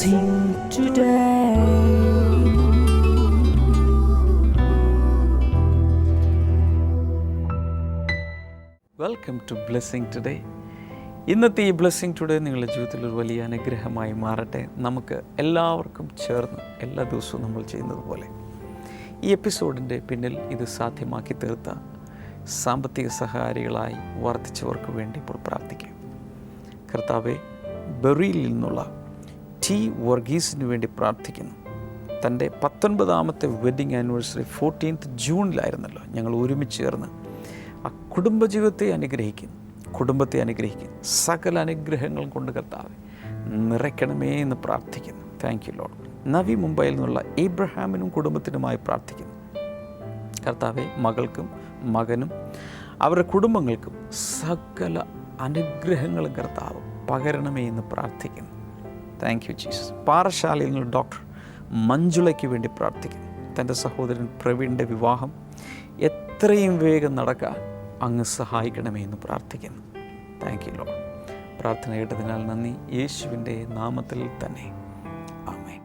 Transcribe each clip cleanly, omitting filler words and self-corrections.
blessing today. Welcome to blessing today. ഇന്നത്തെ ഈ blessing today നിങ്ങളുടെ ജീവിതത്തിൽ ഒരു വലിയ അനുഗ്രഹമായി മാറട്ടെ. നമുക്ക് എല്ലാവർക്കും ചേർന്ന് എല്ലാ ദിവസവും നമ്മൾ ചെയ്യുന്നത് പോലെ ഈ എപ്പിസോഡിൻ്റെ പിന്നിൽ ഇത് സാധ്യമാക്കി തീർത്ത സാമ്പത്തിക സഹകാരികളായി വർദ്ധിച്ചവർക്ക് വേണ്ടി ഇപ്പോൾ പ്രാർത്ഥിക്കാം. കർത്താവെ, ബെറിയിൽ നിന്നുള്ള ടി വർഗീസിന് വേണ്ടി പ്രാർത്ഥിക്കുന്നു. തൻ്റെ 19ാമത്തെ വെഡ്ഡിങ് ആനിവേഴ്സറി 14th ജൂണിലായിരുന്നല്ലോ ഞങ്ങൾ ഒരുമിച്ച് ചേർന്ന് ആ കുടുംബജീവിതത്തെ അനുഗ്രഹിക്കുന്നു, കുടുംബത്തെ അനുഗ്രഹിക്കുന്നു. സകല അനുഗ്രഹങ്ങളും കൊണ്ട് കർത്താവെ നിറയ്ക്കണമേ എന്ന് പ്രാർത്ഥിക്കുന്നു. Thank you Lord. നവി മുംബൈയിൽ നിന്നുള്ള ഏബ്രഹാമിനും കുടുംബത്തിനുമായി പ്രാർത്ഥിക്കുന്നു. കർത്താവെ, മകൾക്കും മകനും അവരുടെ കുടുംബങ്ങൾക്കും സകല അനുഗ്രഹങ്ങളും കർത്താവ് പകരണമേ എന്ന് പ്രാർത്ഥിക്കുന്നു. Thank you Jesus. പാറശാലയിൽ നിന്ന് ഡോക്ടർ മഞ്ജുളയ്ക്ക് വേണ്ടി പ്രാർത്ഥിക്കുന്നു. തൻ്റെ സഹോദരൻ പ്രവീണിൻ്റെ വിവാഹം എത്രയും വേഗം നടക്കാൻ അങ്ങ് സഹായിക്കണമേ എന്ന് പ്രാർത്ഥിക്കുന്നു. Thank you Lord. പ്രാർത്ഥന കേട്ടതിനാൽ നന്ദി. യേശുവിൻ്റെ നാമത്തിൽ തന്നെ ആമേൻ.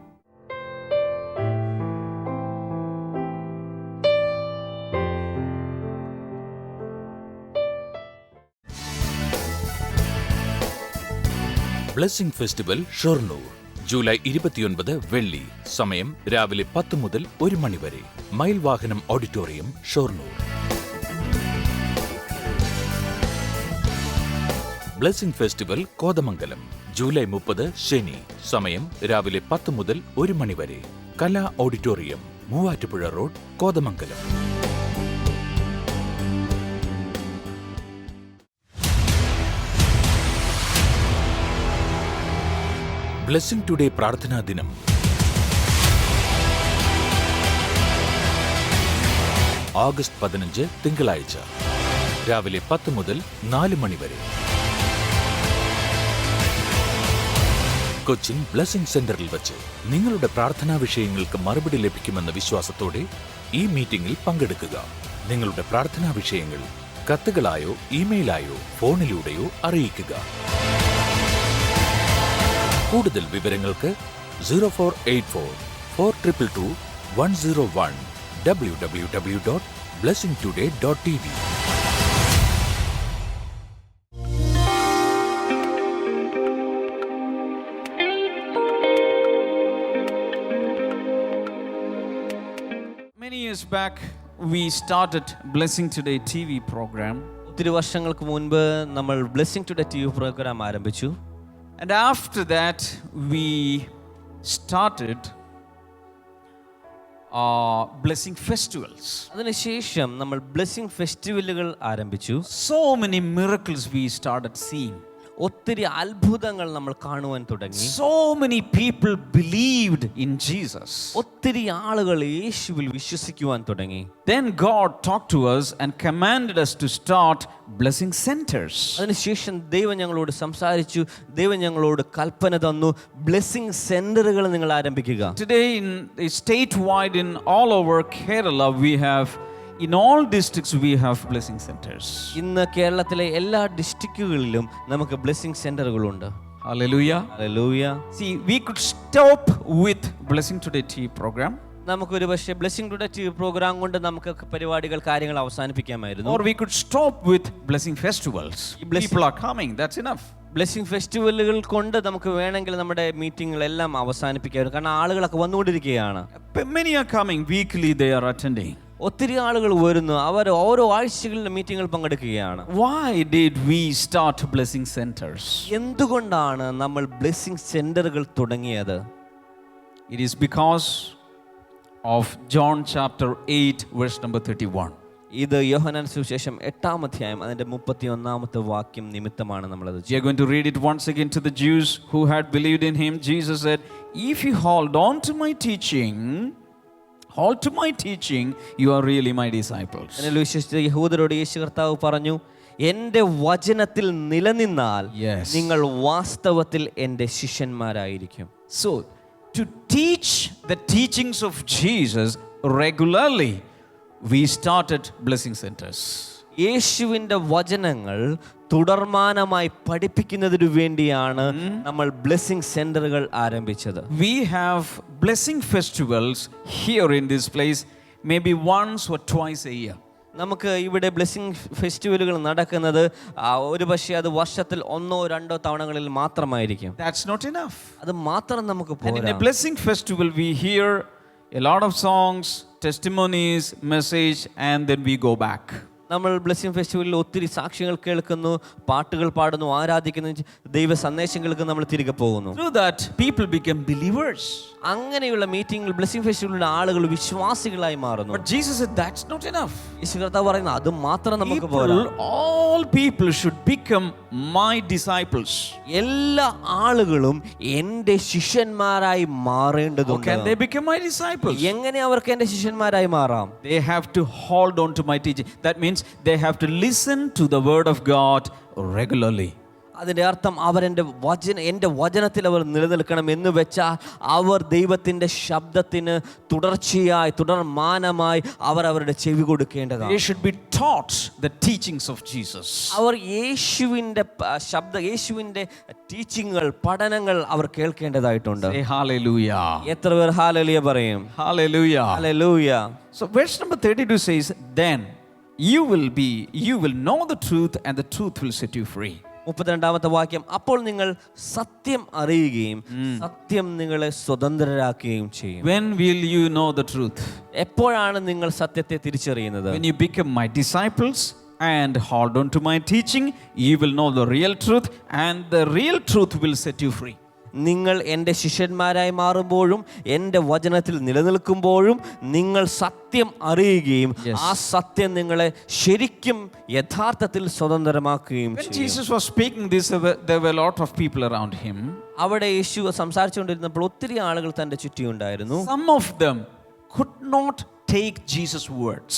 ബ്ലെസ്സിംഗ് ഫെസ്റ്റിവൽ ഷൊർണൂർ ജൂലൈ 29 വെള്ളി. സമയം രാവിലെ 10 മുതൽ 1 മണി വരെ. Mayil Vahanam auditorium, Shoranur. Blessing festival Kothamangalam July 30 ശനി. സമയം രാവിലെ 10 മുതൽ 1 മണി വരെ. Kala auditorium, Muvattupuzha road, Kothamangalam. Blessing today പ്രാർത്ഥനാ ദിനം. ഓഗസ്റ്റ് 15 തിങ്കളാഴ്ച രാവിലെ 10 മുതൽ 4 മണി വരെ. കൊച്ചിൻ ബ്ലെസ്സിംഗ് സെന്ററിൽ വച്ച് നിങ്ങളുടെ പ്രാർത്ഥനാ വിഷയങ്ങൾക്ക് മറുപടി ലഭിക്കുമെന്ന വിശ്വാസത്തോടെ ഈ മീറ്റിംഗിൽ പങ്കെടുക്കുക. നിങ്ങളുടെ പ്രാർത്ഥനാ വിഷയങ്ങൾ കത്തുകളായോ ഇമെയിലായോ ഫോണിലൂടെയോ അറിയിക്കുക. കൂടുതൽ വിവരങ്ങൾക്ക് 0484-422-101 www.blessingtoday.tv. Many years back we started Blessing Today TV program. ഒത്തിരി വർഷങ്ങൾക്ക് മുൻപ് നമ്മൾ ബ്ലെസ്സിംഗ് ടുഡേ TV പ്രോഗ്രാം ആരംഭിച്ചു. And after that, we started blessing festivals. അതിനുശേഷം നമ്മൾ ബ്ലെസ്സിംഗ് ഫെസ്റ്റിവലുകൾ ആരംഭിച്ചു. So many miracles we started seeing. ഒത്തിരി അത്ഭുതങ്ങൾ നമ്മൾ കാണുവാൻ തുടങ്ങി. So many people believed in Jesus. ഒത്തിരി ആളുകൾ യേശുവിൽ വിശ്വസിക്കുവാൻ തുടങ്ങി. Then God talked to us and commanded us to start blessing centers. അതിനുശേഷം ദൈവം ഞങ്ങളോട് സംസാരിച്ചു. ദൈവം ഞങ്ങളോട് കൽപ്പന തന്നു, ബ്ലെസ്സിംഗ് സെന്ററുകൾ നിങ്ങൾ ആരംഭിക്കുക. Today in statewide in all over Kerala we have, in all districts we have blessing centers. ഇന്ന് കേരളത്തിലെ എല്ലാ ഡിസ്ട്രിക്റ്റുകളിലും നമുക്ക് blessing സെന്ററുകളുണ്ട്. Hallelujah. Hallelujah. See, we could stop with Blessing Today TV program. നമുക്കൊരു പക്ഷേ ബ്ലെസ്സിംഗ് ടുഡേ TV പ്രോഗ്രാം കൊണ്ട് നമുക്ക് പരിപാടികൾ കാര്യങ്ങൾ അവസാനിപ്പിക്കാമായിരുന്നു. Or we could stop with blessing festivals. People are coming, that's enough. Blessing ഫെസ്റ്റിവലുകൾ കൊണ്ട് നമുക്ക് വേണമെങ്കിൽ നമ്മുടെ മീറ്റിങ്ങുകളെല്ലാം അവസാനിപ്പിക്കാമായിരുന്നു. കാരണം ആളുകളൊക്കെ വന്നുകൊണ്ടിരിക്കുകയാണ്. Many are coming weekly, they are attending. ഒത്തിരി ആളുകൾ വരുന്നു, അവർ ഓരോ ആഴ്ചകളിലും മീറ്റിങ്ങുകൾ പങ്കെടുക്കുകയാണ്. Why did we start blessing centers? എന്തുകൊണ്ടാണ് നമ്മൾ ബ്ലെസ്സിംഗ് സെന്ററുകൾ തുടങ്ങിയത്? It is because of John chapter 8 verse number 31. ഇത് യോഹന്നാൻ സുവിശേഷം 8-ാം അധ്യായം അതിന്റെ 31-ാമത്തെ വാക്യം നിമിത്തമാണ് നമ്മളത്. We are going to read it once again to the Jews who had believed in him. Jesus said, "If you hold on to my teaching, you are really my disciples." എന്നിൽ വിശ്വസിച്ച യഹൂദരോട് യേശു കർത്താവ് പറഞ്ഞു, എൻ്റെ വചനത്തിൽ നിലനിന്നാൽ നിങ്ങൾ വാസ്തവത്തിൽ എൻ്റെ ശിഷ്യന്മാരായിരിക്കും. So to teach the teachings of Jesus regularly, we started blessing centers. യേശുവിൻ്റെ വചനങ്ങൾ തുടർമാനമായി പഠിപ്പിക്കുന്നതിനു വേണ്ടിയാണ് നമ്മൾ ബ്ലെസ്സിംഗ് സെന്ററുകൾ ആരംഭിച്ചത്. We have blessing festivals here in this place maybe once or twice a year. നമുക്ക് ഇവിടെ ബ്ലെസ്സിംഗ് ഫെസ്റ്റിവലുകൾ നടക്കുന്നത് ഒരു പക്ഷേ അത് വർഷത്തിൽ 1-2 തവണകളിൽ മാത്രമായിരിക്കും. That's not enough. അത് മാത്രം നമുക്ക് And in പോരാ. a blessing festival we hear a lot of songs, testimonies, message, and then we go back. നമ്മൾ ബ്ലെസ്സിംഗ് ഫെസ്റ്റിവലിൽ ഒത്തിരി സാക്ഷ്യങ്ങൾ കേൾക്കുന്നു, പാട്ടുകൾ പാടുന്നു, ആരാധിക്കുന്നു, ദൈവ സന്ദേശം കേൾക്കുന്നു, നമ്മൾ തിരികെ പോകുന്നു. Through that people become believers. അങ്ങനെയുള്ള മീറ്റിംഗിൽ ബ്ലെസ്സിംഗ് ഫെസ്റ്റിവലിലെ ആളുകൾ വിശ്വാസികളായി മാറുന്നു. But Jesus said that's not enough. യേശു കർത്താവ് പറയുന്നു അത് മാത്രം നമുക്ക് പോരാ. All people should become my disciples. എല്ലാ ആളുകളും എൻ്റെ ശിഷ്യന്മാരായി മാറേണ്ടതുണ്ട്. Can they become my disciples? എങ്ങനെ അവർക്ക് എൻ്റെ ശിഷ്യന്മാരായി മാറാം? They have to hold on to my teaching. That means they have to listen to the word of God regularly. അതിൻ്റെ അർത്ഥം എൻ്റെ വചനത്തിൽ അവർ നിലനിൽക്കണം എന്ന് വെച്ചാൽ അവർ ദൈവത്തിൻ്റെ ശബ്ദത്തിന് തുടർമാനമായി അവരുടെ ചെവി കൊടുക്കേണ്ടതാണ്. They should be taught the teachings of Jesus. അവർ യേശുവിൻ്റെ ടീച്ചിങ്ങുകൾ, പഠനങ്ങൾ അവർ കേൾക്കേണ്ടതായിട്ടുണ്ട്. Say hallelujah. എത്ര പേർ ഹല്ലേലൂയ പറയും? Hallelujah. Hallelujah. So verse number 32 says, then you will know the truth and the truth will set you free. 32ാമത്തെ വാക്യം, അപ്പോൾ നിങ്ങൾ സത്യം അറിയുകയും സത്യം നിങ്ങളെ സ്വതന്ത്രരാക്കുകയും ചെയ്യും. When will you know the truth? എപ്പോഴാണ് നിങ്ങൾ സത്യത്തെ തിരിച്ചറിയുന്നത്? When you become my disciples and hold on to my teaching, you will know the real truth and the real truth will set you free. നിങ്ങൾ എൻ്റെ ശിഷ്യന്മാരായി മാറുമ്പോഴും എൻ്റെ വചനത്തിൽ നിലനിൽക്കുമ്പോഴും നിങ്ങൾ സത്യം അറിയുകയും ആ സത്യം നിങ്ങളെ ശരിക്കും യഥാർത്ഥത്തിൽ സ്വതന്ത്രമാക്കുകയും When ചെയ്യും. Jesus was speaking this, there were a lot of people around him. അവിടെ യേശു സംസാരിച്ചുകൊണ്ടിരുന്നപ്പോൾ ഒത്തിരി ആളുകൾ തൻ്റെ ചുറ്റിയുണ്ടായിരുന്നു. Some of them could not take Jesus' words.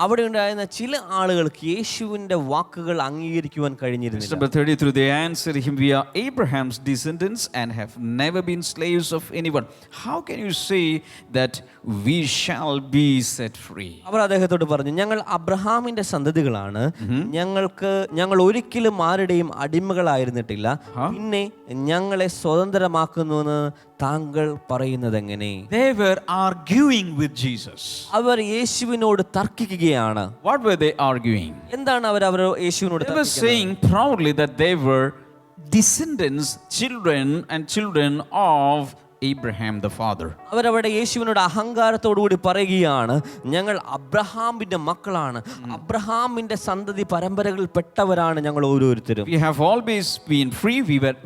അവിടെ ഉണ്ടായിരുന്ന ചില ആളുകൾക്ക് യേശുവിൻ്റെ വാക്കുകൾ അംഗീകരിക്കുവാൻ കഴിഞ്ഞിരുന്നില്ല. Number 33, they answered him, we are Abraham's descendants and have never been slaves of anyone. How can you say that we shall be set free? അവർ അദ്ദേഹത്തോട് പറഞ്ഞു, ഞങ്ങൾ അബ്രഹാമിന്റെ സന്തതികളാണ്, ഞങ്ങൾ ഒരിക്കലും ആരുടെയും അടിമകളായിരുന്നിട്ടില്ല, പിന്നെ ഞങ്ങളെ സ്വതന്ത്രമാക്കുന്നുവെന്ന് താങ്കൾ പറയുന്നത് എങ്ങനെ? They were arguing with Jesus. അവർ യേശുവിനോട് തർക്കിക്കുകയാണ്. What were they arguing? എന്താണ് അവർ യേശുവിനോട് They were saying proudly that they were descendants, children of Abraham the father. അവരവിടെ യേശുവിനോട് അഹങ്കാരത്തോടുകൂടി പറയുകയാണ്, ഞങ്ങൾ അബ്രഹാമിന്റെ മക്കളാണ്, അബ്രഹാമിന്റെ സന്തതി പരമ്പരകളിൽ പെട്ടവരാണ് ഞങ്ങൾ ഓരോരുത്തരും. We have always been free,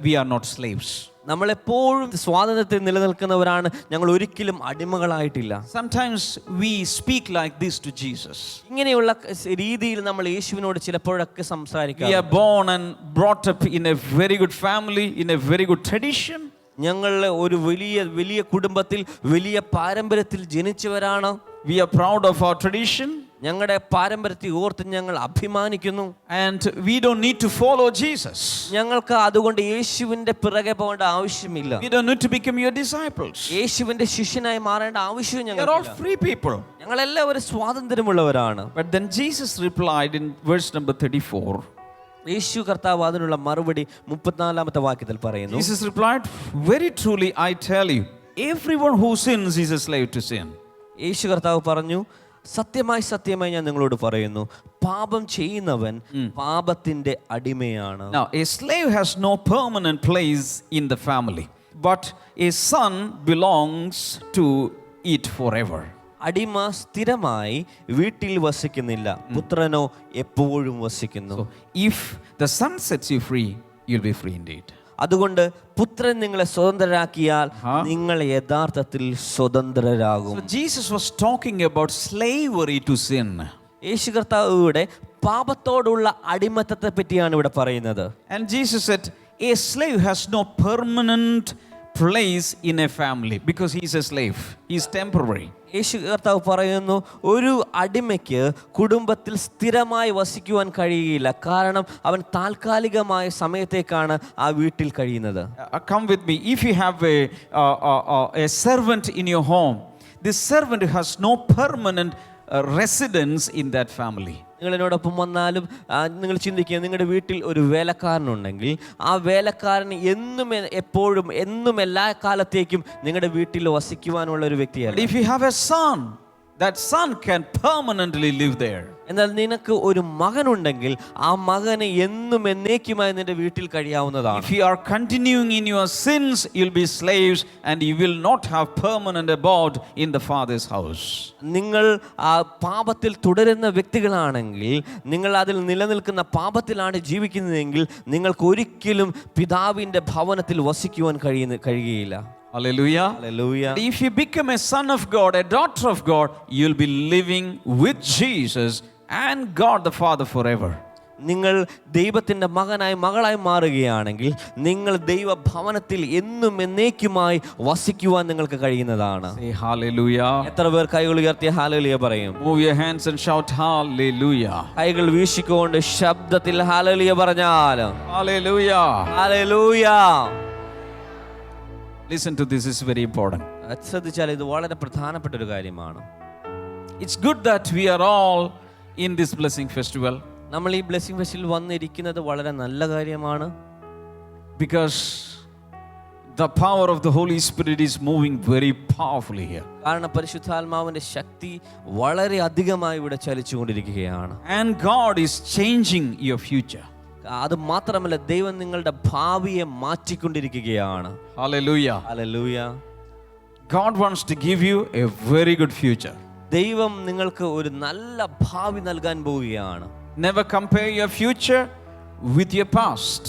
we are not slaves. നമ്മളെപ്പോഴും സ്വാതന്ത്ര്യത്തിൽ നിലനിൽക്കുന്നവരാണ്, ഞങ്ങൾ ഒരിക്കലും അടിമകളായിട്ടില്ല. Sometimes we speak like this to Jesus. ഇങ്ങനെയുള്ള രീതിയിൽ നമ്മൾ യേശുവിനോട് ചിലപ്പോഴൊക്കെ സംസാരിക്കാം. We are born and brought up in a very good family, in a very good tradition. ഞങ്ങൾ ഒരു വലിയ കുടുംബത്തിൽ വലിയ പാരമ്പര്യത്തിൽ ജനിച്ചവരാണ്. We are proud of our tradition. ഞങ്ങളുടെ പാരമ്പര്യത്തെ ഓർത്ത് ഞങ്ങൾ അഭിമാനിക്കുന്നു. And we don't need to follow Jesus. ഞങ്ങൾക്ക് അതുകൊണ്ട് യേശുവിന്റെ പിറകെ പോകേണ്ട ആവശ്യമില്ല. We don't need to become your disciples. യേശുവിന്റെ ശിഷ്യനായി മാറേണ്ട ആവശ്യം We are all ഞങ്ങൾക്ക്. free people. ഞങ്ങളെല്ലാവരും സ്വാതന്ത്ര്യമുള്ളവരാണ്. But then Jesus replied in verse number 34. യേശു കർത്താവ് അതിനുള്ള മറുപടി 34ാമത്തെ വാക്യത്തിൽ പറയുന്നു. Jesus replied, very truly I tell you, everyone who sins is a slave to sin. യേശു കർത്താവ് പറഞ്ഞു, സത്യമായി ഞാൻ നിങ്ങളോട് പറയുന്നു, പാപം ചെയ്യുന്നവൻ പാപത്തിന്റെ അടിമയാണ്. Now a slave has no permanent place in the family, but a son belongs to it forever. അടിമ സ്ഥിരമായി വീട്ടിൽ വസിക്കുന്നില്ല, പുത്രനോ എപ്പോഴും വസിക്കുന്നു. So if the son sets you free, you'll be free indeed. അതുകൊണ്ട് പുത്രൻ നിങ്ങളെ സ്വതന്ത്രരാക്കിയാൽ നിങ്ങൾ യഥാർത്ഥത്തിൽ സ്വതന്ത്രരാകും. So Jesus was talking about slavery to sin. യേശു കർത്താവിടെ പാപത്തോടുള്ള അടിമത്തത്തെ പറ്റിയാണ് ഇവിടെ പറയുന്നത്. And Jesus said a slave has no permanent place in a family because he is a slave. He is temporary. യേശു കർത്താവ് പറയുന്നു, ഒരു അടിമയ്ക്ക് കുടുംബത്തിൽ സ്ഥിരമായി വസിക്കുവാൻ കഴിയില്ല, കാരണം അവൻ താൽക്കാലികമായ സമയത്തേക്കാണ് ആ വീട്ടിൽ കഴിയുന്നത്. Come with me. If you have a servant in your home, this servant has no permanent residence in that family. നിങ്ങൾ എന്നോടൊപ്പം വന്നാലും നിങ്ങൾ ചിന്തിക്കുക, നിങ്ങളുടെ വീട്ടിൽ ഒരു വേലക്കാരനുണ്ടെങ്കിൽ ആ വേലക്കാരൻ എന്നും എപ്പോഴും എന്നും എല്ലാ കാലത്തേക്കും നിങ്ങളുടെ വീട്ടിൽ വസിക്കുവാനുള്ള ഒരു വ്യക്തിയല്ല. If you have a son, that son can permanently live there. എന്നാൽ നിനക്ക് ഒരു മകനുണ്ടെങ്കിൽ ആ മകന് എന്നും എന്നേക്കുമായി നിന്റെ വീട്ടിൽ കഴിയാവുന്നതാണ്. If you are continuing in your sins, you'll be slaves and you will not have permanent abode in the Father's house. നിങ്ങൾ ആ പാപത്തിൽ തുടരുന്ന വ്യക്തികളാണെങ്കിൽ, നിങ്ങൾ അതിൽ നിലനിൽക്കുന്ന പാപത്തിലാണ് ജീവിക്കുന്നതെങ്കിൽ നിങ്ങൾക്ക് ഒരിക്കലും പിതാവിന്റെ ഭവനത്തിൽ വസിക്കുവാൻ കഴിയുകയില്ല. Hallelujah. Hallelujah. If you become a son of God, a daughter of God, you'll be living with Jesus and God the Father forever. നിങ്ങൾ ദൈവത്തിൻ്റെ മകനായി മകളായി മാറുകയാണെങ്കിൽ നിങ്ങൾ ദൈവഭവനത്തിൽ എന്നും എന്നേക്കുമായി വസിക്കുവാൻ നിങ്ങൾക്ക് കഴിയുന്നതാണ്. Say hallelujah. എത്ര പേർ കൈകൾ ഉയർത്തി ഹല്ലേലൂയ പറയും? Move your hands and shout hallelujah. കൈകൾ വീശിക്കൊണ്ട് ശബ്ദത്തിൽ ഹല്ലേലൂയ പറഞ്ഞാൽ Hallelujah. Hallelujah. Listen to this, is very important. ശ്രദ്ധിച്ചാൽ ഇത് വളരെ പ്രധാനപ്പെട്ട ഒരു കാര്യമാണ്. It's good that we are all in this blessing festival. നമ്മൾ ഈ ബ്ലെസ്സിംഗ് ഫെസ്റ്റിവൽ വന്നിരിക്കുന്നത് വളരെ നല്ല കാര്യമാണ്. Because the power of the Holy Spirit is moving very powerfully here. കാരണം പരിശുദ്ധാത്മാവിന്റെ ശക്തി വളരെ അധികമായി ഇവിടെ ചലിച്ചുകൊണ്ടിരിക്കുകയാണ്. And God is changing your future. അത് മാത്രമല്ല, ദൈവം നിങ്ങളുടെ ഭാവിയെ മാറ്റിക്കൊണ്ടിരിക്കുകയാണ്. Hallelujah. Hallelujah. God wants to give you a very good future. ദൈവം നിങ്ങൾക്ക് ഒരു നല്ല ഭാവി നൽകാൻ പോവുകയാണ്. Never compare your future with your past.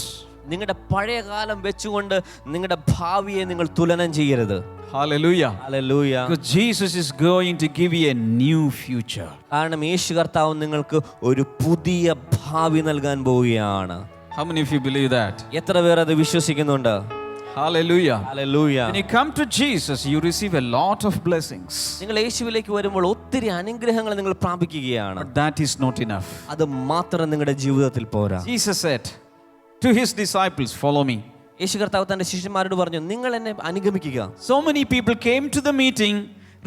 നിങ്ങളുടെ പഴയ കാലം വെച്ചുകൊണ്ട് നിങ്ങളുടെ ഭാവിയെ നിങ്ങൾ തുലനം ചെയ്യരുത്. Hallelujah. Hallelujah. Because Jesus is going to give you a new future. കാരണം യേശു കർത്താവ് നിങ്ങൾക്ക് ഒരു പുതിയ ഭാവി നൽകാൻ പോവുകയാണ്. How many of you believe that? എത്ര പേർ അത് വിശ്വസിക്കുന്നുണ്ട്? Hallelujah. Hallelujah. When you come to Jesus, you receive a lot of blessings. നിങ്ങൾ യേശുവിലേക്ക് വരുമ്പോൾ ഒത്തിരി അനുഗ്രഹങ്ങൾ നിങ്ങൾ പ്രാപിക്കുകയാണ്. But that is not enough. അത് മാത്രം നിങ്ങളുടെ ജീവിതത്തിൽ പോരാ. Jesus said to his disciples, follow me. യേശു കർത്താവ് തന്റെ ശിഷ്യന്മാരോട് പറഞ്ഞു, നിങ്ങൾ എന്നെ അനുഗമിക്കുക. So many people came to the meeting,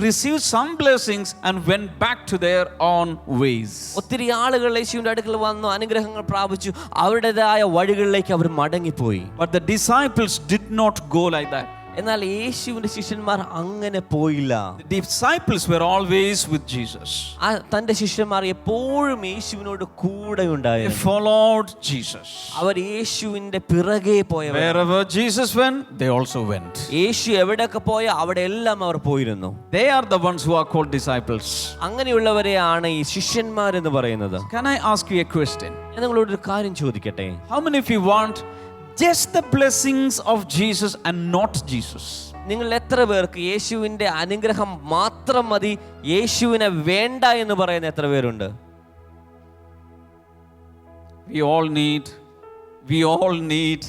received some blessings and went back to their own ways. ഒത്തിരി ആളുകൾ യേശുവിന്റെ അടുക്കൽ വന്നു, അനുഗ്രഹങ്ങൾ പ്രാപിച്ചു, അവരുടേതായ വഴികളിലേക്ക് അവർ മടങ്ങിപ്പോയി. But the disciples did not go like that. എന്നാൽ യേശുവിന്റെ ശിഷ്യന്മാർ അങ്ങനെ പോയില്ല. The disciples were always with Jesus. തന്റെ ശിഷ്യന്മാർ എപ്പോഴും യേശുവിനോട് കൂടെ They ഉണ്ടായിരുന്നു. followed Jesus. അവർ യേശുവിന്റെ പിറകെ പോയവർ. Wherever Jesus went, they also went. യേശു എവിടെയൊക്കെ പോയ അവിടെ എല്ലാം അവർ പോയിരുന്നു. They are the ones who are called disciples. അങ്ങനെയുള്ളവരെയാണ് ഈ ശിഷ്യന്മാരെന്ന് പറയുന്നത്. Can I ask you a question? ഞാൻ നിങ്ങളോട് ഒരു കാര്യം ചോദിക്കട്ടെ? How many of you want just the blessings of Jesus and not Jesus? നിങ്ങൾ എത്ര പേർക്ക് യേശുവിന്റെ അനുഗ്രഹം മാത്രം മതി, യേശുവിനെ വേണ്ട എന്ന് പറയുന്ന എത്ര പേരുണ്ട്? We all need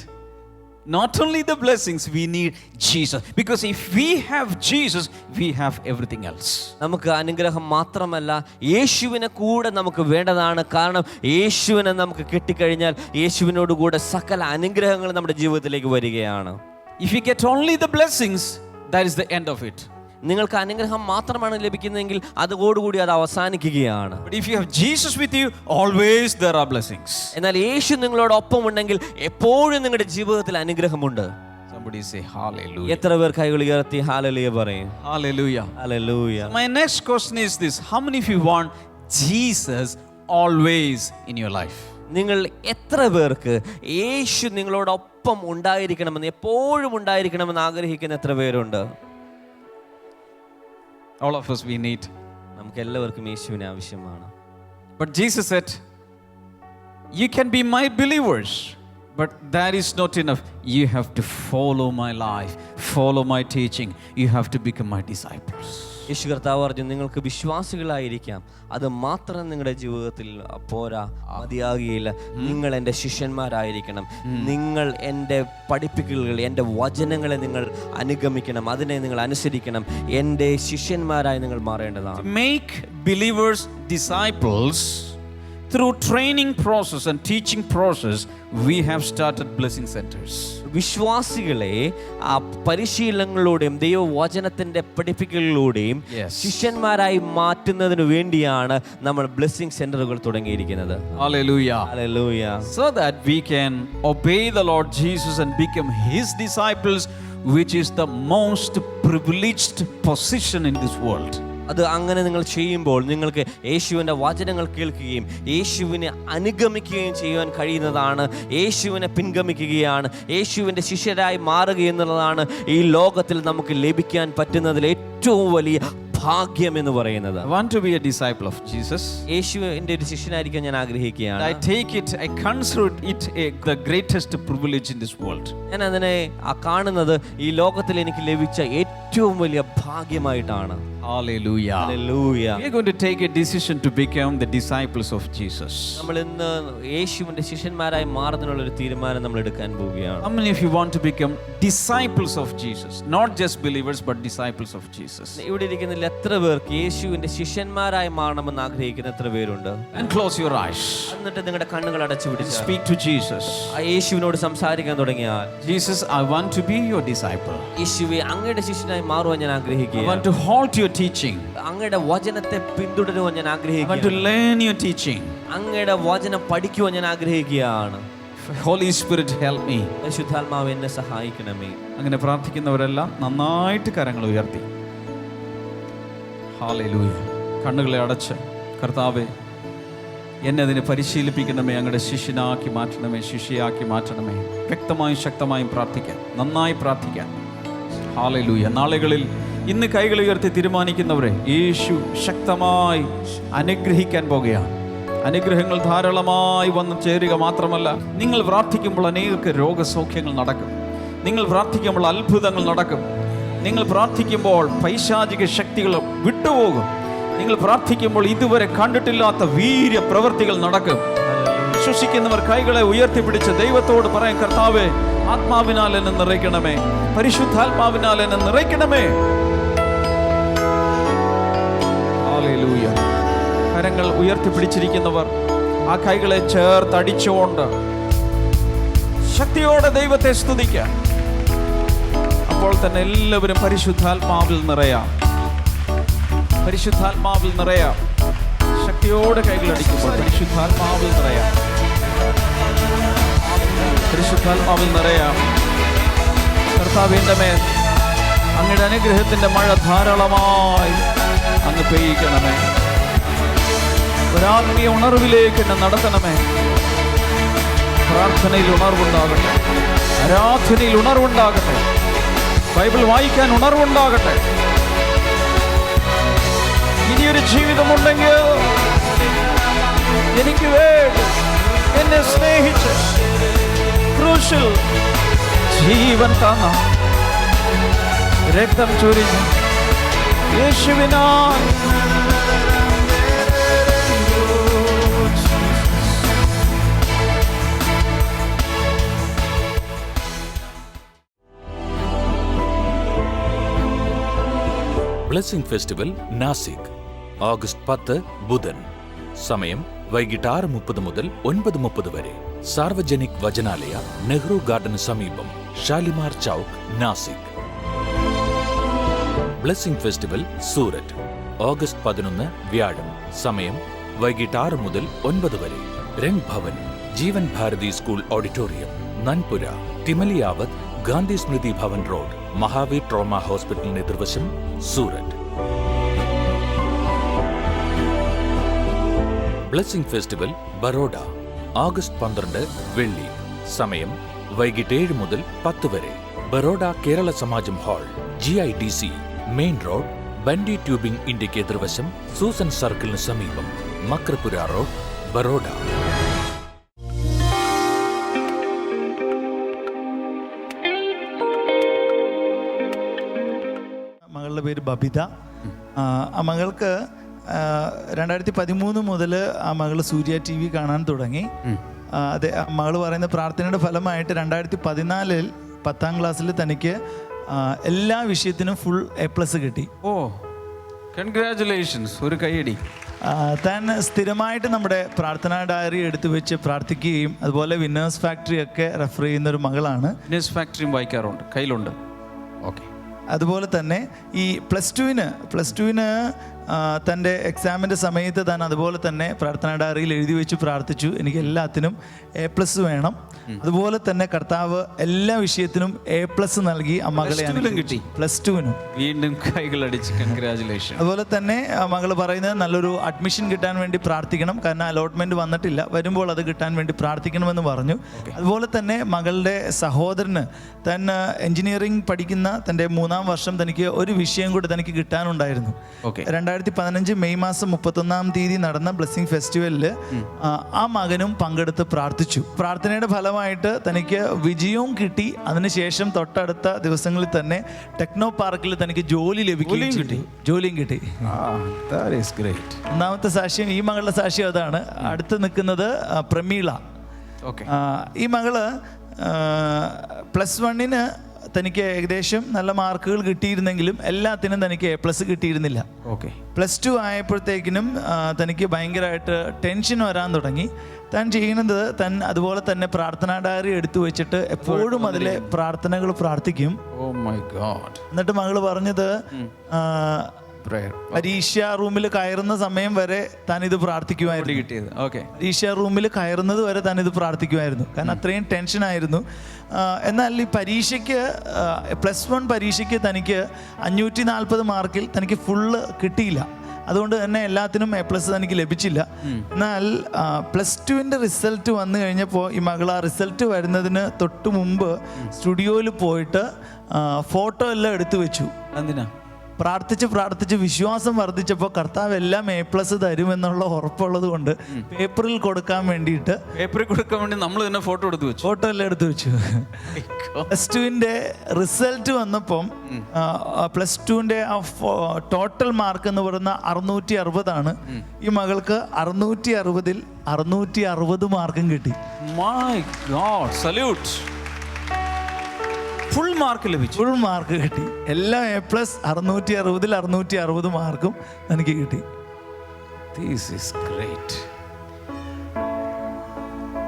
not only the blessings, we need Jesus. Because if we have Jesus, we have everything else. നമുക്ക് അനുഗ്രഹം മാത്രമല്ല, യേശുവിനെ കൂടെ നമുക്ക് വേണ്ടതാണ്. കാരണം യേശുവിനെ നമുക്ക് കിട്ടിക്കഴിഞ്ഞാൽ യേശുവിനോട് കൂടെ സകല അനുഗ്രഹങ്ങൾ നമ്മുടെ ജീവിതത്തിലേക്ക് വരികയാണ്. If you get only the blessings, that is the end of it. നിങ്ങൾക്ക് അനുഗ്രഹം മാത്രമാണ് ലഭിക്കുന്നതെങ്കിൽ അതോടുകൂടി അത് അവസാനിക്കുകയാണ്. But if you have Jesus with you, always there are blessings. എന്നാൽ യേശു നിങ്ങളോടൊപ്പം ഉണ്ടെങ്കിൽ എപ്പോഴും നിങ്ങളുടെ ജീവിതത്തിൽ അനുഗ്രഹമുണ്ട്. Somebody say hallelujah. എത്ര പേർ കൈകൾ ഉയർത്തി ഹല്ലേലൂയ പറയും? Hallelujah. Hallelujah. My next question is this: how many of you want Jesus always in your life? നിങ്ങൾ എത്ര പേർക്ക് യേശു നിങ്ങളോടൊപ്പം ഉണ്ടായിരിക്കണമെന്ന്, എപ്പോഴും ഉണ്ടായിരിക്കണമെന്ന് ആഗ്രഹിക്കുന്ന എത്ര പേരുണ്ട്? All of us, we need. നമുക്ക് എല്ലാവർക്കും യേശുവിനെ ആവശ്യമാണ്. But Jesus said, you can be my believers, but that is not enough. You have to follow my life, follow my teaching. You have to become my disciples. യേശു കർത്താവ് പറഞ്ഞു, നിങ്ങൾക്ക് വിശ്വാസികളായിരിക്കാം, അത് മാത്രം നിങ്ങളുടെ ജീവിതത്തിൽ പോരാ, മതിയാകുകയില്ല. നിങ്ങൾ എൻ്റെ ശിഷ്യന്മാരായിരിക്കണം. നിങ്ങൾ എൻ്റെ പഠിപ്പിക്കലുകൾ, എൻ്റെ വചനങ്ങളെ നിങ്ങൾ അനുഗമിക്കണം, അതിനെ നിങ്ങൾ അനുസരിക്കണം. എൻ്റെ ശിഷ്യന്മാരായി നിങ്ങൾ മാറേണ്ടതാണ്. Make believers disciples through training process and teaching process. We have started blessing centers. വിശ്വാസികളെ ആ പരിശീലനങ്ങളിലൂടെയും ദൈവവചനത്തിൻ്റെ പഠിപ്പിക്കലിലൂടെയും ശിഷ്യന്മാരായി മാറ്റുന്നതിന് വേണ്ടിയാണ് നമ്മൾ ബ്ലെസ്സിംഗ് സെന്ററുകൾ തുടങ്ങിയിരിക്കുന്നത്. Hallelujah. Hallelujah. So that we can obey the Lord Jesus and become His disciples, which is the most privileged position in this world. അത് അങ്ങനെ നിങ്ങൾ ചെയ്യുമ്പോൾ നിങ്ങൾക്ക് യേശുവിൻ്റെ വചനങ്ങൾ കേൾക്കുകയും യേശുവിനെ അനുഗമിക്കുകയും ചെയ്യുവാൻ കഴിയുന്നതാണ്. യേശുവിനെ പിൻഗമിക്കുകയാണ്, യേശുവിൻ്റെ ശിഷ്യരായി മാറുക എന്നുള്ളതാണ് ഈ ലോകത്തിൽ നമുക്ക് ലഭിക്കാൻ പറ്റുന്നതിൽ ഏറ്റവും വലിയ ഭാഗ്യം എന്ന് പറയുന്നത്. I want to be a disciple of Jesus. യേശുവിൻ്റെ ഒരു ശിഷ്യനായിരിക്കാൻ ഞാൻ ആഗ്രഹിക്കുകയാണ്. I consider it the greatest privilege in this world. ഞാൻ അതിനെ കാണുന്നത് ഈ ലോകത്തിൽ എനിക്ക് ലഭിച്ച ഏറ്റവും വലിയ ഭാഗ്യമായിട്ടാണ്. Hallelujah. Hallelujah. We are going to take a decision to become the disciples of Jesus. നമ്മൾ ഇന്ന് യേശുവിൻ്റെ ശിഷ്യന്മാരായി മാറുന്നതിനുള്ള ഒരു തീരുമാനം നമ്മൾ എടുക്കാൻ പോവുകയാണ്. How many of you want to become disciples of Jesus? Not just believers, but disciples of Jesus. ഇവിടെ ഇരിക്കുന്നതിൽ എത്ര പേർക്ക് യേശുവിൻ്റെ ശിഷ്യന്മാരായി മാറണമെന്ന് ആഗ്രഹിക്കുന്ന എത്ര പേരുണ്ട്? And close your eyes. എന്നിട്ട് നിങ്ങളുടെ കണ്ണുകൾ അടച്ചു പിടിച്ച് Speak to Jesus. ആ യേശുവിനോട് സംസാരിക്കാൻ തുടങ്ങിയാൽ, Jesus, I want to be your disciple. യേശുവേ, അങ്ങയുടെ ശിഷ്യനായി മാറുവാൻ ഞാൻ I ആഗ്രഹിക്കുകയാണ്. want to hold your teaching. അങ്ങയുടെ വചനത്തെ പിന്തുടരുവാൻ ഞാൻ I want to ആഗ്രഹിക്കുകയാണ്. learn your teaching. അങ്ങയുടെ വചനം പഠിക്കുവാൻ ഞാൻ ആഗ്രഹിക്കുകയാണ്. Holy Spirit, help me. പരിശുദ്ധാത്മാവ് എന്നെ സഹായിക്കണമേ. അങ്ങനെ പ്രാർത്ഥിക്കുന്നവരെല്ലാം നന്നായിട്ട് കരങ്ങൾ ഉയർത്തി. ഹല്ലേലൂയ. കണ്ണുകളെ അടച്ച്, കർത്താവേ, എന്നെ അതിനെ പരിശീലിപ്പിക്കണമേ, അങ്ങയുടെ ശിഷ്യനാക്കി മാറ്റണമേ, ശിഷ്യയാക്കി മാറ്റണമേ. വ്യക്തമായും ശക്തമായും പ്രാർത്ഥിക്കാൻ, നന്നായി പ്രാർത്ഥിക്കാൻ. ഹല്ലേലൂയ. നാളുകളിൽ ഇന്ന് കൈകൾ ഉയർത്തി തീരുമാനിക്കുന്നവരെ യേശു ശക്തമായി അനുഗ്രഹിക്കാൻ പോകുകയാണ്. അനുഗ്രഹങ്ങൾ ധാരാളമായി വന്ന് ചേരുക മാത്രമല്ല, നിങ്ങൾ പ്രാർത്ഥിക്കുമ്പോൾ അനേകർക്ക് രോഗസൗഖ്യങ്ങൾ നടക്കും. നിങ്ങൾ പ്രാർത്ഥിക്കുമ്പോൾ അത്ഭുതങ്ങൾ നടക്കും. നിങ്ങൾ പ്രാർത്ഥിക്കുമ്പോൾ പൈശാചിക ശക്തികൾ വിട്ടുപോകും. നിങ്ങൾ പ്രാർത്ഥിക്കുമ്പോൾ ഇതുവരെ കണ്ടിട്ടില്ലാത്ത വീര്യ പ്രവൃത്തികൾ നടക്കും. വിശ്വസിക്കുന്നവർ കൈകളെ ഉയർത്തിപ്പിടിച്ച് ദൈവത്തോട് പറയാൻ, കർത്താവേ, ആത്മാവിനാൽ എന്നെ നിറയ്ക്കണമേ, പരിശുദ്ധാത്മാവിനാൽ എന്നെ നിറയ്ക്കണമേ. ഹല്ലേലൂയ. കരങ്ങൾ ഉയർത്തിപ്പിടിച്ചിരിക്കുന്നവർ ആ കൈകളെ ചേർത്തടിച്ചുകൊണ്ട് ശക്തിയോടെ ദൈവത്തെ സ്തുതിക്കുക. അപ്പോൾ തന്നെ എല്ലാവരും പരിശുദ്ധാത്മാവിൽ നിറയാം, പരിശുദ്ധാത്മാവിൽ നിറയാം. ശക്തിയോടെ കൈകളടിക്കുമ്പോൾ പരിശുദ്ധാത്മാവിൽ നിറയാം, പരിശുദ്ധാത്മാവിൽ നിറയാം. കർത്താവിന്റെ മേൽ അങ്ങയുടെ അനുഗ്രഹത്തിന്റെ മഴ ധാരാളമായി അങ്ങ് പെയ്യിക്കണമേ. ഒരാത്മീയ ഉണർവിലേക്ക് എന്നെ നടത്തണമേ. പ്രാർത്ഥനയിൽ ഉണർവുണ്ടാകട്ടെ, ആരാധനയിൽ ഉണർവുണ്ടാകട്ടെ, ബൈബിൾ വായിക്കാൻ ഉണർവുണ്ടാകട്ടെ. ഇനിയൊരു ജീവിതമുണ്ടെങ്കിൽ എനിക്ക് വേണ്ടി എന്നെ സ്നേഹിച്ച് ക്രൂശിൽ ജീവൻ തന്ന രക്തം ചൊരിഞ്ഞ് യേശുവിനായി ബ്ലെസ്സിംഗ് ഫെസ്റ്റിവൽ നാസിക് ഓഗസ്റ്റ് 10 ബുധൻ. സമയം വൈകിട്ട് 6:30 മുതൽ 9:30 വരെ. സാർവജനിക് വചനാലയ, നെഹ്റു ഗാർഡന് സമീപം, Shalimar Chowk, Nashik. Blessing festival Surat August 11 വ്യാഴം. സമയം വൈകിട്ട് 6 മുതൽ 9 വരെ. Rang Bhavan, Jeevan Bharati school auditorium, Nanpura, Timaliyawad, Gandhi Smriti Bhavan road, Mahavir trauma ഹോസ്പിറ്റലിന് എതിർവശം, Surat. Blessing festival Baroda August 12 വെള്ളി. സമയം വൈകിട്ട് 7 മുതൽ 10 വരെ. Baroda Kerala Samajam hall, GIDC main road, Bundy tubing ഇന്ത്യക്ക് എതിർവശം, സൂസൻ സർക്കിളിന് സമീപം, മക്രപുര റോഡ്, ബറോഡ. മകളുടെ പേര് ബബിത. ആ മകൾക്ക് 2013 മുതൽ ആ മകൾ സൂര്യ TV കാണാൻ തുടങ്ങി. അതെ, മകൾ പറയുന്ന പ്രാർത്ഥനയുടെ ഫലമായിട്ട് 2014 10ാം ക്ലാസ്സിൽ തനിക്ക് എല്ലാ വിഷയത്തിനും ഫുൾ A+ കിട്ടി. ഓ, കൺഗ്രാറ്റുലേഷൻസ്. ഒരു കൈയടി. താൻ സ്ഥിരമായിട്ട് നമ്മുടെ പ്രാർത്ഥനാ ഡയറി എടുത്തു വെച്ച് പ്രാർത്ഥിക്കുകയും അതുപോലെ വിന്നേഴ്സ് ഫാക്ടറി ഒക്കെ റെഫർ ചെയ്യുന്ന ഒരു മകളാണ്. വിന്നേഴ്സ് ഫാക്ടറിയും വായിക്കാറുണ്ട്, കയ്യിലുണ്ട്. ഓക്കെ. അതുപോലെ തന്നെ ഈ പ്ലസ് ടുവിന് തൻ്റെ എക്സാമിൻ്റെ സമയത്ത് താൻ അതുപോലെ തന്നെ പ്രാർത്ഥനാ ഡയറിയിൽ എഴുതി വെച്ച് പ്രാർത്ഥിച്ചു, എനിക്ക് എല്ലാത്തിനും A+ വേണം. അതുപോലെ തന്നെ കർത്താവ് എല്ലാ വിഷയത്തിനും A+ നൽകി ആ മകളെ കിട്ടി. പ്ലസ് ടുവിനും വീണ്ടും കൈകളടിച്ച് കൺഗ്രാജുലേഷൻ. അതുപോലെ തന്നെ മകൾ പറയുന്നത് നല്ലൊരു അഡ്മിഷൻ കിട്ടാൻ വേണ്ടി പ്രാർത്ഥിക്കണം, കാരണം അലോട്ട്മെൻറ്റ് വന്നിട്ടില്ല, വരുമ്പോൾ അത് കിട്ടാൻ വേണ്ടി പ്രാർത്ഥിക്കണമെന്ന് പറഞ്ഞു. അതുപോലെ തന്നെ മകളുടെ സഹോദരന് താൻ എൻജിനീയറിംഗ് പഠിക്കുന്ന തൻ്റെ 3-ാം വർഷം തനിക്ക് ഒരു വിഷയം കൂടി തനിക്ക് കിട്ടാനുണ്ടായിരുന്നു. 2015 മെയ് മാസം 31-ാം തീയതി നടന്ന ബ്ലെസ്സിങ് ഫെസ്റ്റിവലിൽ ആ മകനും പങ്കെടുത്ത് പ്രാർത്ഥിച്ചു. പ്രാർത്ഥനയുടെ ഫലമായിട്ട് തനിക്ക് വിജയവും കിട്ടി. അതിനുശേഷം തൊട്ടടുത്ത ദിവസങ്ങളിൽ തന്നെ ടെക്നോ പാർക്കിൽ തനിക്ക് ജോലിയും കിട്ടി. ഒന്നാമത്തെ സാക്ഷ്യം, ഈ മകളുടെ സാക്ഷ്യം അതാണ്. അടുത്ത് നിൽക്കുന്നത് പ്രമീള. ഈ മകള് +1 തനിക്ക് ഏകദേശം നല്ല മാർക്കുകൾ കിട്ടിയിരുന്നെങ്കിലും എല്ലാത്തിനും തനിക്ക് A+ കിട്ടിയിരുന്നില്ല. +2 ആയപ്പോഴത്തേക്കിനും തനിക്ക് ഭയങ്കരമായിട്ട് ടെൻഷൻ വരാൻ തുടങ്ങി. താൻ ചെയ്യുന്നത് താൻ അതുപോലെ തന്നെ പ്രാർത്ഥനാ ഡയറി എടുത്തു വെച്ചിട്ട് എപ്പോഴും അതിലെ പ്രാർത്ഥനകൾ പ്രാർത്ഥിക്കും. എന്നിട്ട് മകള് പറഞ്ഞത് പരീക്ഷ റൂമിൽ കയറുന്ന സമയം വരെ താൻ ഇത് പ്രാർത്ഥിക്കുമായിരുന്നു. പരീക്ഷ റൂമിൽ കയറുന്നത് വരെ താൻ ഇത് പ്രാർത്ഥിക്കുമായിരുന്നു, കാരണം അത്രയും ടെൻഷനായിരുന്നു. എന്നാൽ ഈ പരീക്ഷയ്ക്ക് +1 പരീക്ഷയ്ക്ക് തനിക്ക് 540 മാർക്കിൽ തനിക്ക് ഫുള്ള് കിട്ടിയില്ല. അതുകൊണ്ട് തന്നെ എല്ലാത്തിനും A+ തനിക്ക് ലഭിച്ചില്ല. എന്നാൽ +2ൻ്റെ റിസൾട്ട് വന്നു കഴിഞ്ഞപ്പോൾ ഈ മകൾ ആ റിസൾട്ട് വരുന്നതിന് തൊട്ട് മുമ്പ് സ്റ്റുഡിയോയിൽ പോയിട്ട് ഫോട്ടോ എല്ലാം എടുത്തു വെച്ചു. എന്തിനാ? പ്രാർത്ഥിച്ച് വിശ്വാസം വർദ്ധിച്ചപ്പോൾ കർത്താവ് എല്ലാം A+ തരുമെന്നുള്ള ഉറപ്പുള്ളത് കൊണ്ട് പേപ്പറിൽ കൊടുക്കാൻ വേണ്ടി നമ്മൾ തന്നെ ഫോട്ടോ എല്ലാം എടുത്തു വെച്ചു. +2ൻ്റെ റിസൾട്ട് വന്നപ്പം +2ൻ്റെ ടോട്ടൽ മാർക്ക് എന്ന് പറയുന്ന 660 ഈ മകൾക്ക് 660-ൽ 660 മാർക്കും കിട്ടി. My God, salute. Full mark കിട്ടി. എല്ലാം A+, 660-ൽ 660 മാർക്കും എനിക്ക് കിട്ടി. This is great.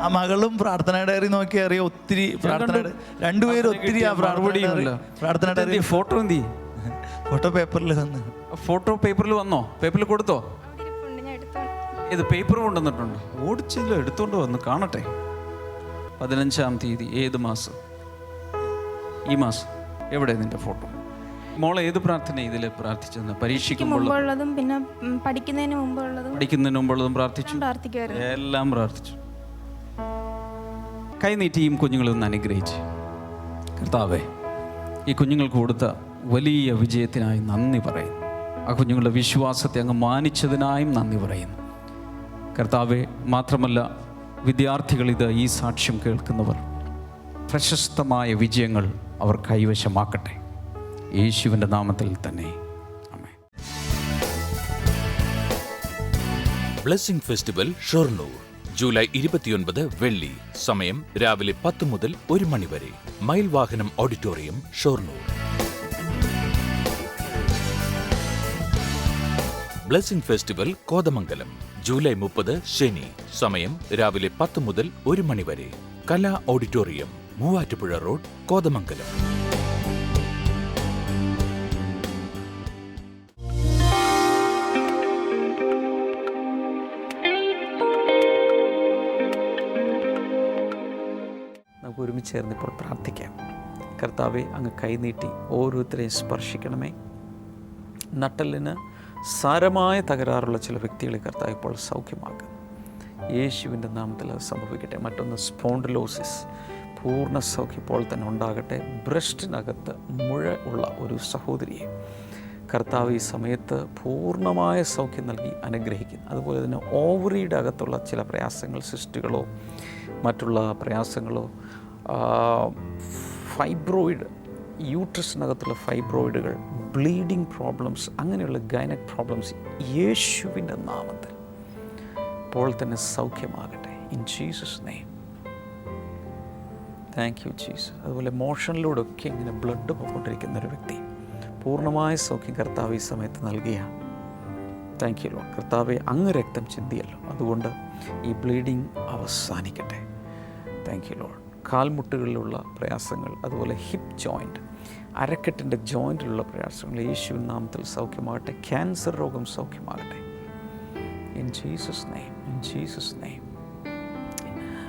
ആ മകളും പ്രാർത്ഥന ഡയറി നോക്കി അറിയാം, ഒത്തിരി രണ്ടുപേരും ഒത്തിരി പ്രാർത്ഥന ഡയറി ഫോട്ടോ പേപ്പറിൽ വന്നോ? പേപ്പറിൽ കൊടുത്തോ? ഇത് പേപ്പർ കൊണ്ടുവന്നിട്ടുണ്ട്. ഓടിച്ചില്ല, എടുത്തോണ്ട് വന്ന് കാണട്ടെ. 15-ാം തീയതി ഏത് മാസം? ഈ മാസം. എവിടെ നിന്റെ ഫോട്ടോ? മോളെ ഏത് പ്രാർത്ഥന ഇതിൽ പ്രാർത്ഥിച്ചത്? പരീക്ഷിക്കുമ്പോഴുള്ളതും പിന്നെ പഠിക്കുന്നതിന് മുമ്പുള്ളതും പ്രാർത്ഥിച്ചു. എല്ലാം പ്രാർത്ഥിച്ചു. കൈനീട്ടിയും കുഞ്ഞുങ്ങളൊന്ന് അനുഗ്രഹിച്ച്, കർത്താവേ, ഈ കുഞ്ഞുങ്ങൾക്ക് കൊടുത്ത വലിയ വിജയത്തിനായി നന്ദി പറയുന്നു. ആ കുഞ്ഞുങ്ങളുടെ വിശ്വാസത്തെ അങ്ങ് മാനിച്ചതിനായും നന്ദി പറയുന്നു കർത്താവേ. മാത്രമല്ല, വിദ്യാർത്ഥികൾ ഈ സാക്ഷ്യം കേൾക്കുന്നവർ പ്രശസ്തമായ വിജയങ്ങൾ അവർ കൈവശമാക്കട്ടെ, യേശുവിൻ്റെ നാമത്തിൽ തന്നെ. ആമേൻ. ബ്ലെസ്സിംഗ് ഫെസ്റ്റിവൽ ഷൊർണൂർ ജൂലൈ 29 വെള്ളി. സമയം രാവിലെ 10 മുതൽ 1 മണി വരെ. Mayil Vahanam auditorium, Shoranur. Blessing festival Kothamangalam July 30 ശനി. സമയം രാവിലെ 10 മുതൽ 1 മണി വരെ. Kala auditorium, Muvattupuzha road, Kothamangalam. നമുക്ക് ഒരുമിച്ച് ചേർന്നിപ്പോൾ പ്രാർത്ഥിക്കാം. കർത്താവെ, അങ്ങ് കൈനീട്ടി ഓരോരുത്തരെയും സ്പർശിക്കണമേ. നട്ടലിന് സാരമായ തകരാറുള്ള ചില വ്യക്തികളെ കർത്താവ് ഇപ്പോൾ സൗഖ്യമാക്കുക. യേശുവിൻ്റെ നാമത്തിൽ അത് സംഭവിക്കട്ടെ. മറ്റൊന്ന് സ്പോണ്ടിലോസിസ്, പൂർണ്ണ സൗഖ്യം ഇപ്പോൾ തന്നെ ഉണ്ടാകട്ടെ. ബ്രസ്റ്റിനകത്ത് മുഴ ഉള്ള ഒരു സഹോദരിയെ കർത്താവ് ഈ സമയത്ത് പൂർണ്ണമായ സൗഖ്യം നൽകി അനുഗ്രഹിക്കുന്നു. അതുപോലെ തന്നെ ഓവറിയുടെ അകത്തുള്ള ചില പ്രയാസങ്ങൾ, സിസ്റ്റുകളോ മറ്റുള്ള പ്രയാസങ്ങളോ, ഫൈബ്രോയിഡ്, യൂട്രസിനകത്തുള്ള ഫൈബ്രോയിഡുകൾ, ബ്ലീഡിംഗ് പ്രോബ്ലംസ്, അങ്ങനെയുള്ള ഗൈനക് പ്രോബ്ലംസ് യേശുവിൻ്റെ നാമത്തിൽ ഇപ്പോൾ തന്നെ സൗഖ്യമാകട്ടെ. In Jesus name. Thank you Jesus. അതുപോലെ മോഷനിലൂടെ ഒക്കെ ഇങ്ങനെ ബ്ലഡ് പോയിക്കൊണ്ടിരിക്കുന്ന ഒരു വ്യക്തി പൂർണ്ണമായ സൗഖ്യം കർത്താവ് ഈ സമയത്ത് നൽകുകയാണ്. Thank you lord. കർത്താവെ, അങ്ങ് രക്തം ചിന്തിയല്ലോ, അതുകൊണ്ട് ഈ ബ്ലീഡിങ് അവസാനിക്കട്ടെ. Thank you lord. കാൽമുട്ടുകളിലുള്ള പ്രയാസങ്ങൾ, അതുപോലെ ഹിപ്പ് ജോയിൻറ്റ്, അരക്കെട്ടിൻ്റെ ജോയിൻറ്റിലുള്ള പ്രയാസങ്ങൾ യേശുവിൻ നാമത്തിൽ സൗഖ്യമാകട്ടെ. ക്യാൻസർ രോഗം സൗഖ്യമാകട്ടെ. In Jesus name, in Jesus name.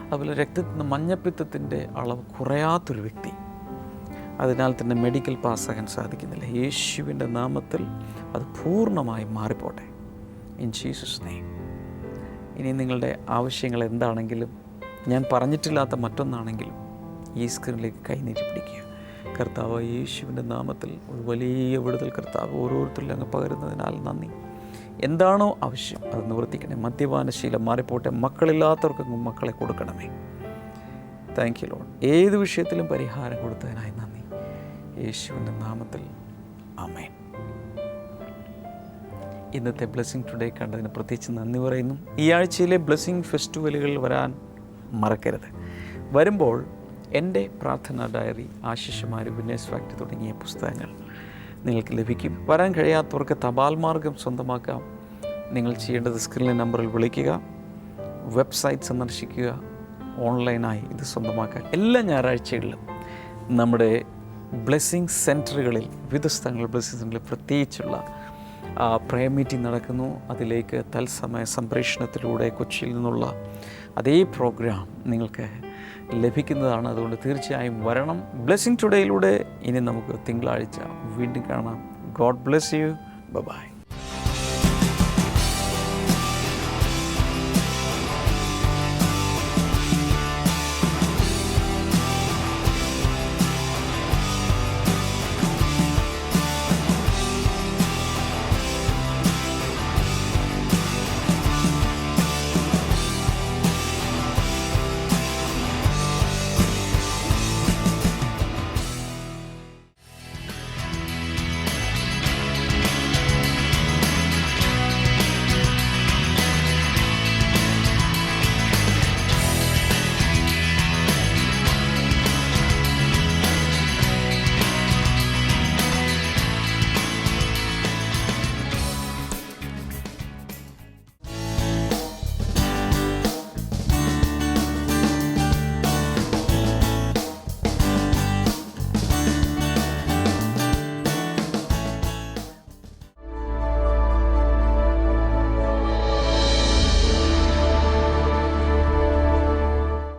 അതുപോലെ രക്തത്തിൽ നിന്ന് മഞ്ഞപ്പിത്തത്തിൻ്റെ അളവ് കുറയാത്തൊരു വ്യക്തി, അതിനാൽ തന്നെ മെഡിക്കൽ പാസ്സാകാൻ സാധിക്കുന്നില്ല. യേശുവിൻ്റെ നാമത്തിൽ അത് പൂർണ്ണമായി മാറിപ്പോട്ടെ. In Jesus name. ഇനി നിങ്ങളുടെ ആവശ്യങ്ങൾ എന്താണെങ്കിലും, ഞാൻ പറഞ്ഞിട്ടില്ലാത്ത മറ്റൊന്നാണെങ്കിലും ഈ സ്ക്രീനിലേക്ക് കൈനീട്ടി പിടിക്കുക. കർത്താവ് യേശുവിൻ്റെ നാമത്തിൽ ഒരു വലിയ വിടുതൽ കർത്താവ് ഓരോരുത്തരിലും അങ്ങ് പകരുന്നതിനാൽ നന്ദി. എന്താണോ ആവശ്യം അത് നിവർത്തിക്കണേ. മദ്യപാനശീലം മാറിപ്പോട്ടെ. മക്കളില്ലാത്തവർക്കും മക്കളെ കൊടുക്കണമേ. Thank you lord. ഏത് വിഷയത്തിലും പരിഹാരം കൊടുത്തതിനായി നന്ദി. യേശുവിൻ്റെ നാമത്തിൽ ആമേൻ. ഇന്നത്തെ ബ്ലെസ്സിങ് ടുഡേ കണ്ടതിന് പ്രത്യേകിച്ച് നന്ദി പറയുന്നു. ഈ ആഴ്ചയിലെ ബ്ലെസ്സിങ് ഫെസ്റ്റിവലുകൾ വരാൻ മറക്കരുത്. വരുമ്പോൾ എൻ്റെ പ്രാർത്ഥനാ ഡയറി, ആശിഷമാര്, വിറ്റ്നസ് ഫാക്ടറി തുടങ്ങിയ പുസ്തകങ്ങൾ നിങ്ങൾക്ക് ലഭിക്കും. വരാൻ കഴിയാത്തവർക്ക് തപാൽ മാർഗം സ്വന്തമാക്കാം. നിങ്ങൾ ചെയ്യേണ്ടത് സ്ക്രീനിലെ നമ്പറിൽ വിളിക്കുക, വെബ്സൈറ്റ് സന്ദർശിക്കുക, ഓൺലൈനായി ഇത് സ്വന്തമാക്കുക. എല്ലാ ഞായറാഴ്ചകളിലും നമ്മുടെ ബ്ലെസ്സിങ് സെൻറ്ററുകളിൽ, വിവിധ സ്ഥലങ്ങളിൽ ബ്ലെസ്സിങ് സെൻറ്ററിൽ പ്രത്യേകിച്ചുള്ള പ്രയർ മീറ്റിംഗ് നടക്കുന്നു. അതിലേക്ക് തത്സമയ സംപ്രേഷണത്തിലൂടെ കൊച്ചിയിൽ നിന്നുള്ള അതേ പ്രോഗ്രാം നിങ്ങൾക്ക് ലഭിക്കുന്നതാണ്. അതുകൊണ്ട് തീർച്ചയായും വരണം. ബ്ലെസ്സിങ് ടുഡേയിലൂടെ ഇനി നമുക്ക് തിങ്കളാഴ്ച വീണ്ടും കാണാം. God bless you. ബൈ.